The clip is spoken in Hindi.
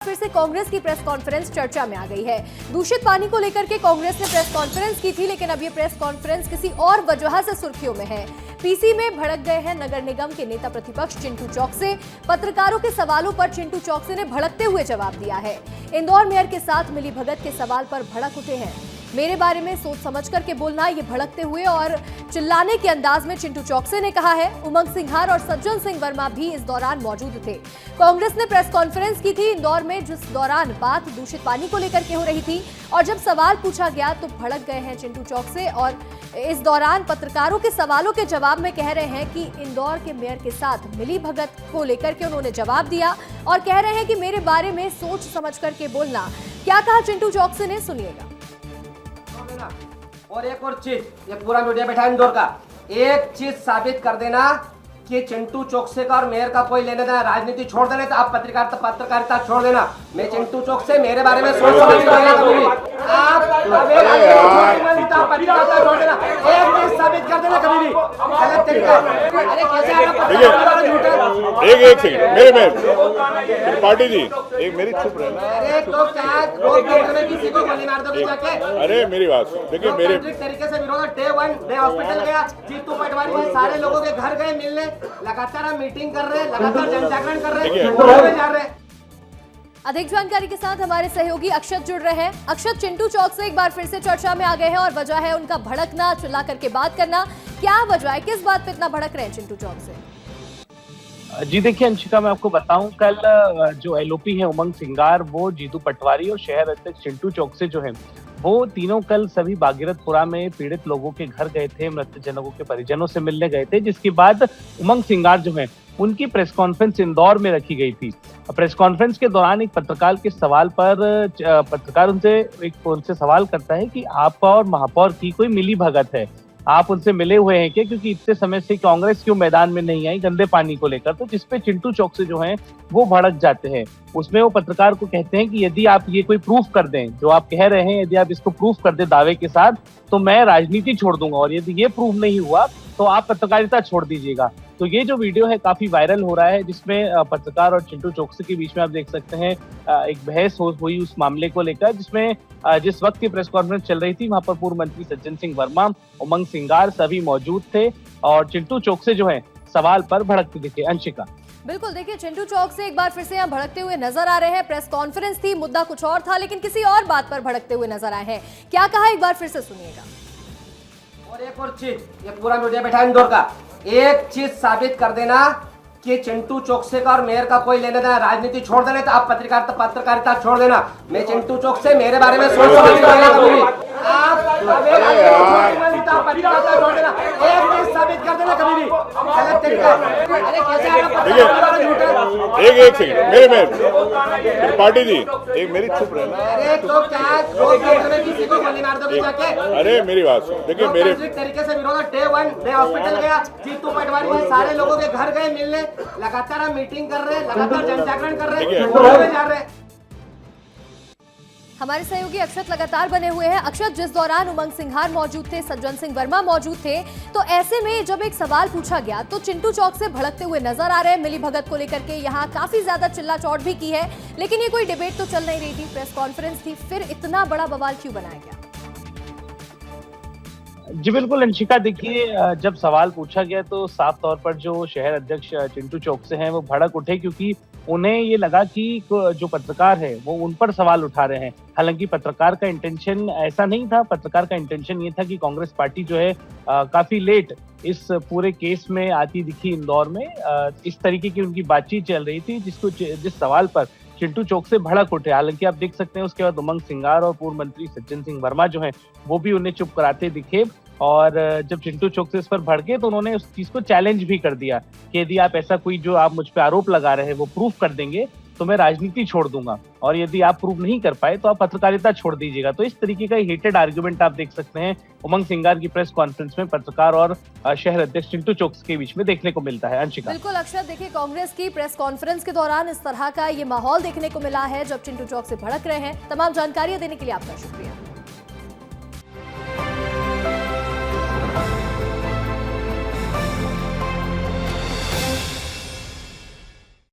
फिर से कांग्रेस की प्रेस कॉन्फ्रेंस चर्चा में आ गई है। दूषित पानी को लेकर के कांग्रेस ने प्रेस कॉन्फ्रेंस की थी, लेकिन अब ये प्रेस कॉन्फ्रेंस किसी और वजह से सुर्खियों में है। पीसी में भड़क गए हैं नगर निगम के नेता प्रतिपक्ष चिंटू चौकसे। पत्रकारों के सवालों पर चिंटू चौकसे ने भड़कते हुए जवाब दिया है। इंदौर मेयर के साथ मिली भगत के सवाल पर भड़क उठे हैं। मेरे बारे में सोच समझ करके बोलना, ये भड़कते हुए और चिल्लाने के अंदाज में चिंटू चौकसे ने कहा है। उमंग सिंघार और सज्जन सिंह वर्मा भी इस दौरान मौजूद थे। कांग्रेस ने प्रेस कॉन्फ्रेंस की थी इंदौर में, जिस दौरान बात दूषित पानी को लेकर के हो रही थी, और जब सवाल पूछा गया तो भड़क गए हैं चिंटू चौकसे और इस दौरान पत्रकारों के सवालों के जवाब में कह रहे हैं कि इंदौर के मेयर के साथ मिली भगत को लेकर के उन्होंने जवाब दिया और कह रहे हैं कि मेरे बारे में सोच समझ करके बोलना। क्या कहा चिंटू चौकसे ने, सुनिएगा। और एक और चीज, ये पूरा मीडिया बैठा है इंदौर का, एक चीज साबित कर देना कि चिंटू चौकसे का और मेयर का कोई लेने देना, राजनीति छोड़ देना, तो आप पत्रकारिता छोड़ देना। मैं चिंटू चौकसे मेरे बारे में सोच समझ कर कभी आप पत्रकारिता छोड़ देना, एक चीज साबित कर देना कभी भी गलत तरीका। अरे कैसे एक सेकंड मेरे पार्टी जी, एक मेरी चुप रहना। अरे तो क्या रोड में किसी को गोली मार दोगे जाके? अरे मेरी बात सुन, देखिए मेरे तरीके से विरोध, डे 1 डे हॉस्पिटल गया, जीतू पटवारी में सारे लोगों के घर गए मिलने, लगातार हम मीटिंग कर रहे हैं, लगातार जनजागरण कर रहे हैं, जा रहे हैं। अधिक जानकारी के साथ हमारे सहयोगी अक्षत जुड़ रहे हैं। अक्षत, चिंटू चौक से एक बार फिर से चर्चा में आ गए हैं और वजह है उनका भड़कना, चिल्ला करके बात करना। क्या वजह है, किस बात पे इतना भड़क रहे हैं चिंटू चौक से? जी देखिए अंशिका, मैं आपको बताऊं, कल जो एलओपी है उमंग सिंगार, वो जीतू पटवारी और शहर अध्यक्ष चिंटू चौकसे जो है, वो तीनों कल सभी भागीरथपुरा में पीड़ित लोगों के घर गए थे, मृतजनों के परिजनों से मिलने गए थे, जिसके बाद उमंग सिंगार जो है उनकी प्रेस कॉन्फ्रेंस इंदौर में रखी गई थी। प्रेस कॉन्फ्रेंस के दौरान एक पत्रकार के सवाल पर पत्रकार उनसे सवाल करता है कि आपका और महापौर की कोई मिली भगत है, आप उनसे मिले हुए हैं क्या, क्योंकि इतने समय से कांग्रेस क्यों मैदान में नहीं आई गंदे पानी को लेकर। तो जिसपे चिंटू चौकसे जो हैं वो भड़क जाते हैं। उसमें वो पत्रकार को कहते हैं कि यदि आप ये कोई प्रूफ कर दें, जो आप कह रहे हैं, यदि आप इसको प्रूफ कर दें दावे के साथ, तो मैं राजनीति छोड़ दूंगा, और यदि ये प्रूफ नहीं हुआ तो आप पत्रकारिता छोड़ दीजिएगा। तो ये जो वीडियो है काफी वायरल हो रहा है, जिसमें पत्रकार और चिंटू चौकसे के बीच में आप देख सकते हैं एक बहस हुई उस मामले को लेकर, जिसमें जिस वक्त की प्रेस कॉन्फ्रेंस चल रही थी वहां पर पूर्व मंत्री सज्जन सिंह वर्मा, उमंग सिंगार सभी मौजूद थे और चिंटू चौकसे जो है सवाल पर भड़कते दिखे। अंशिका, बिल्कुल, देखिए चिंटू चौक से एक बार फिर से यहाँ भड़कते हुए नजर आ रहे हैं। प्रेस कॉन्फ्रेंस थी, मुद्दा कुछ और था, लेकिन किसी और बात पर भड़कते हुए नजर आए हैं। क्या कहा, एक बार फिर से सुनिएगा। और एक और चीज, ये पूरा मीडिया बैठा है इंदौर का, एक चीज साबित कर देना कि चिंटू चौकसे का और मेयर का कोई लेने देना, राजनीति छोड़ देना, तो आप पत्रकारिता छोड़ देना। मैं चिंटू चौकसे मेरे बारे में सोच समझ कर कभी भी आप पत्रकारिता छोड़ देना, एक चीज साबित कर देना कभी भी गलत तरीका। अरे कैसे एक सेकंड मेरे पार्टी जी, एक मेरी चुप रहना। अरे तो क्या रोड में किसी को गोली मार दोगे जाके? अरे मेरी बात सुन, देखिए मेरे तरीके से विरोध, डे 1 डे हॉस्पिटल गया, जीतू पटवारी में सारे लोगों के घर गए मिलने, लगातार हम मीटिंग कर रहे हैं, लगातार जनजागरण कर रहे हैं, जा रहे हैं। हमारे सहयोगी अक्षत लगातार बने हुए हैं। अक्षत, जिस दौरान उमंग सिंघार मौजूद थे, सज्जन सिंह वर्मा मौजूद थे, तो ऐसे में जब एक सवाल पूछा गया तो चिंटू चौक से भड़कते हुए नजर आ रहे हैं। मिली भगत को लेकर के यहाँ काफी ज्यादा चिल्ला चौट भी की है, लेकिन ये कोई डिबेट तो चल नहीं रही थी, प्रेस कॉन्फ्रेंस थी, फिर इतना बड़ा बवाल क्यों बनाया गया? जी बिल्कुल अंशिका, देखिए जब सवाल पूछा गया तो साफ तौर पर जो शहर अध्यक्ष चिंटू चौकसे हैं वो भड़क उठे, क्योंकि उन्हें ये लगा कि जो पत्रकार है वो उन पर सवाल उठा रहे हैं। हालांकि पत्रकार का इंटेंशन ऐसा नहीं था। पत्रकार का इंटेंशन ये था कि कांग्रेस पार्टी जो है काफी लेट इस पूरे केस में आती दिखी इंदौर में। इस तरीके की उनकी बातचीत चल रही थी, जिस सवाल पर चिंटू चौकसे भड़क उठे। हालांकि आप देख सकते हैं उसके बाद उमंग सिंगार और पूर्व मंत्री सज्जन सिंह वर्मा जो है वो भी उन्हें चुप कराते दिखे, और जब चिंटू चौकसे इस पर भड़के तो उन्होंने उस चीज को चैलेंज भी कर दिया कि यदि आप ऐसा कोई जो आप मुझ पे आरोप लगा रहे हैं वो प्रूफ कर देंगे तो मैं राजनीति छोड़ दूंगा, और यदि आप प्रूफ नहीं कर पाए तो आप पत्रकारिता छोड़ दीजिएगा। तो इस तरीके का हेटेड आर्गुमेंट आप देख सकते हैं उमंग सिंगार की प्रेस कॉन्फ्रेंस में पत्रकार और शहर अध्यक्ष चिंटू चौकसे के बीच में देखने को मिलता है। अंशिका, बिल्कुल अक्षर, देखिए कांग्रेस की प्रेस कॉन्फ्रेंस के दौरान इस तरह का ये माहौल देखने को मिला है जब चिंटू चौक से भड़क रहे हैं। तमाम जानकारियां देने के लिए आपका शुक्रिया।